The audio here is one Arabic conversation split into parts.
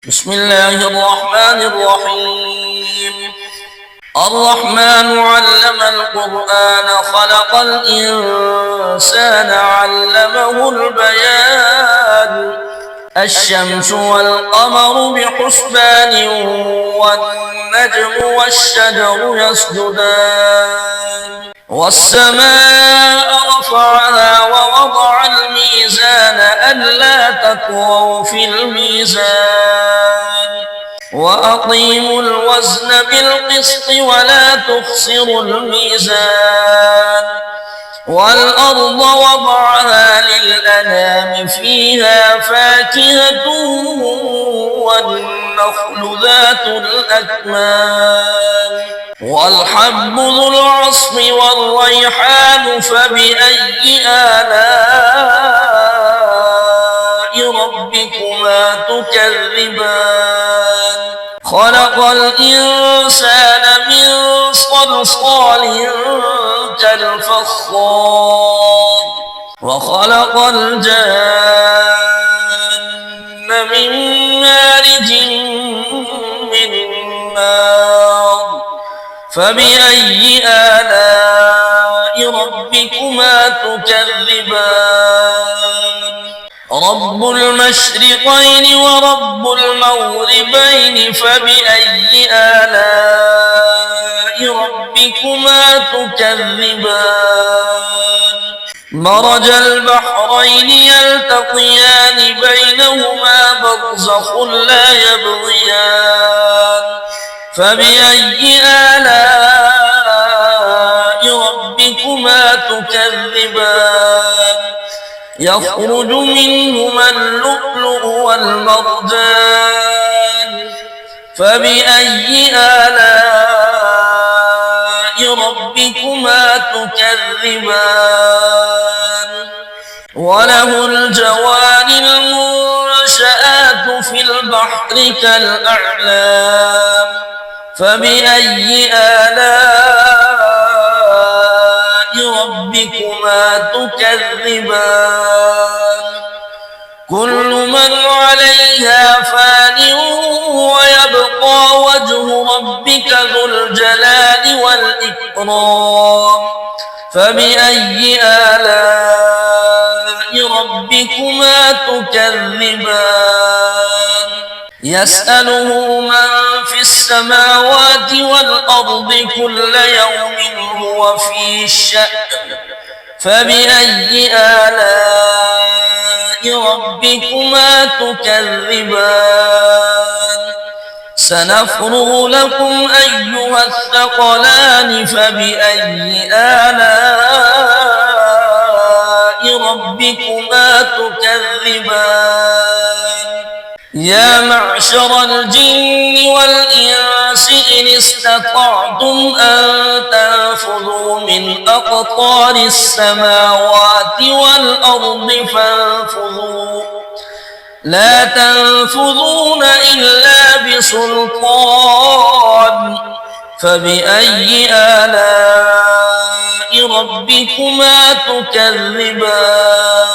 بسم الله الرحمن الرحيم. الرحمن علم القرآن خلق الإنسان علمه البيان. الشمس والقمر بحسبان والنجم والشجر يسجدان والسماء رفعها ووضع الميزان ألا تطغوا في الميزان وأقيموا الوزن بالقسط ولا تخسروا الميزان والأرض وضعها للأنام فيها فاكهة والنخل ذات الأكمام والحب ذو العصف والريحان فبأي آلاء ربكما تكذبان خلق الإنسان من صلصال كالفخار وخلق الجن من مارج من نار فبأي آلاء ربكما تكذبان رب المشرقين ورب المغربين فبأي آلاء ربكما تكذبان مرج البحرين يلتقيان بينهما برزخ لا يبغيان فبأي آلاء ربكما تكذبان يخرج منهما اللؤلؤ والمرجان فبأي آلاء ربكما تكذبان وله الجوار المنشآت في البحر كالأعلام فبأي آلاء ربكما تكذبان كل من عليها فان ويبقى وجه ربك ذو الجلال والإكرام فبأي آلاء ربكما تكذبان يسأله من في السماوات والأرض كل يوم هو في شأن فبأي آلاء ربكما تكذبان سنفرغ لكم أيها الثقلان فبأي آلاء ربكما تكذبان يا معشر الجن والإنس إن استطعتم أن تنفذوا من أقطار السماوات والأرض فانفذوا لا تنفذون إلا بسلطان فبأي آلاء ربكما تكذبان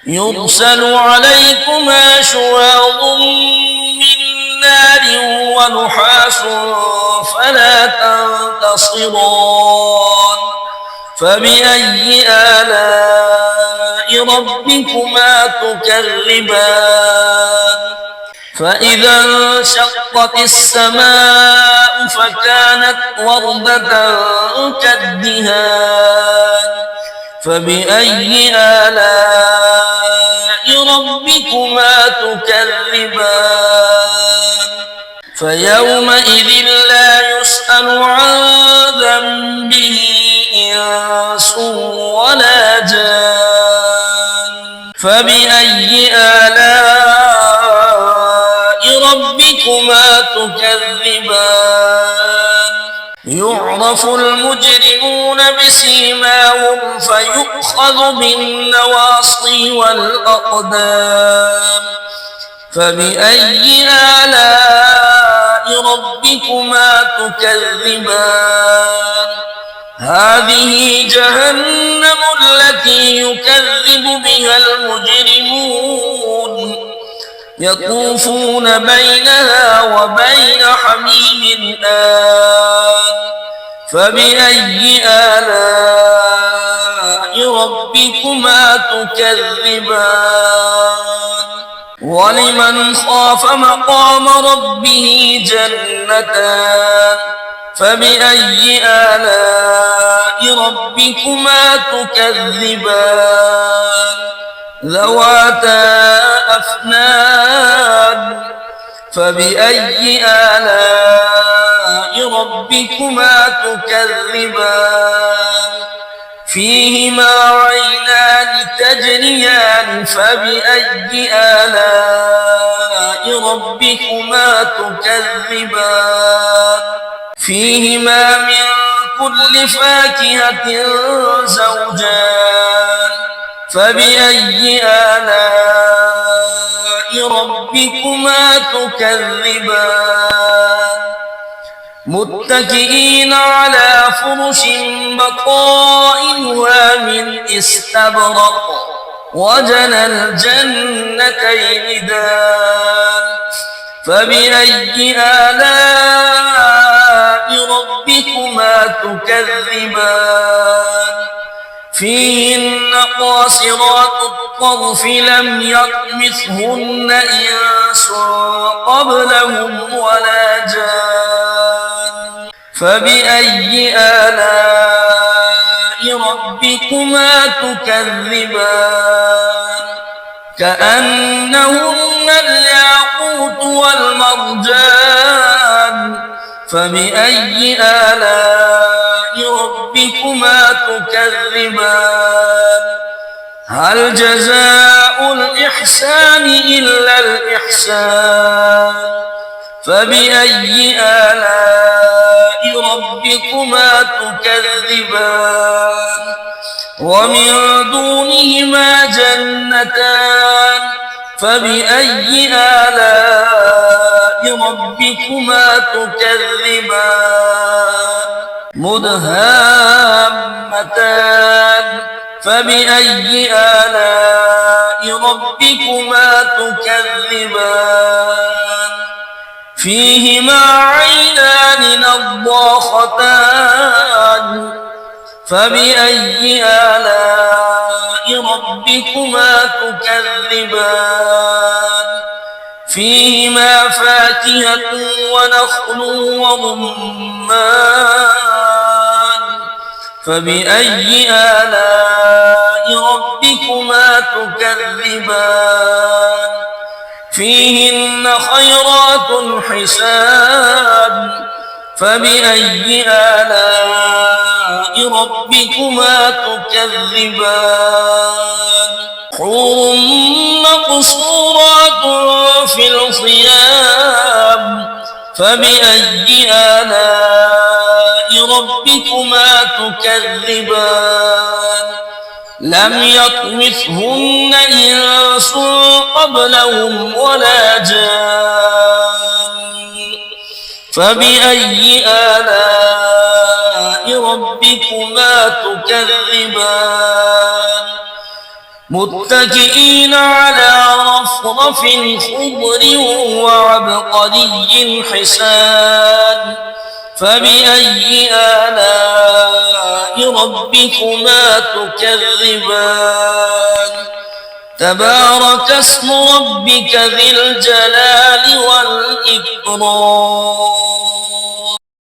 يرسل عليكما شواظ من نار ونحاس فلا تنتصران فبأي آلاء ربكما تكذبان فإذا انشقت السماء فكانت وردة كالدهان فبأي آلاء ربكما تكذبان فيومئذ لا يسأل عن ذنبه إنس ولا جان فبأي آلاء ربكما تكذبان يعرف المجرمون بسيماهم فيؤخذ بالنواصي والأقدام فبأي آلاء ربكما تكذبان هذه جهنم التي يكذب بها المجرمون يطوفون بينها وبين حميم آن فبأي آلاء ربكما تكذبان ولمن خاف مقام ربه جنتان فبأي آلاء ربكما تكذبان ذواتا أفنان فبأي آلاء ربكما تكذبان فيهما عينان تجريان فبأي آلاء ربكما تكذبان فيهما من كل فاكهة زوجان فبأي آلاء ربكما تكذبان متكئين على فرش بطائنها من استبرق وجنى الجنتين دان فبأي آلاء ربكما تكذبان فيهن قاصرات الطرف لم يطمثهن إنس قبلهم ولا جان فبأي آلاء ربكما تكذبان كأنهن الياقوت والمرجان فبأي آلاء ربكما تكذبان هل جزاء الإحسان إلا الإحسان فبأي آلاء ربكما تكذبان ومن دونهما جنتان فبأي آلاء ربكما تكذبان مدهامتان فبأي آلاء ربكما تكذبان فيهما عينان نضاختان فبأي آلاء ربكما تكذبان فيهما فاكهة ونخل ورمان فبأي آلاء ربكما تكذبان فيهن خيرات حسان فبأي آلاء ربكما تكذبان حور مقصورات في الخيام فبأي آلاء ربكما تكذبان لم يطمثهن إنس قبلهم ولا جان فبأي آلاء ربكما تكذبان متكئين على رفرف خضر وعبقري حسان فبأي آلاء ربكما تكذبان تبارك اسم ربك ذي الجلال والإكرام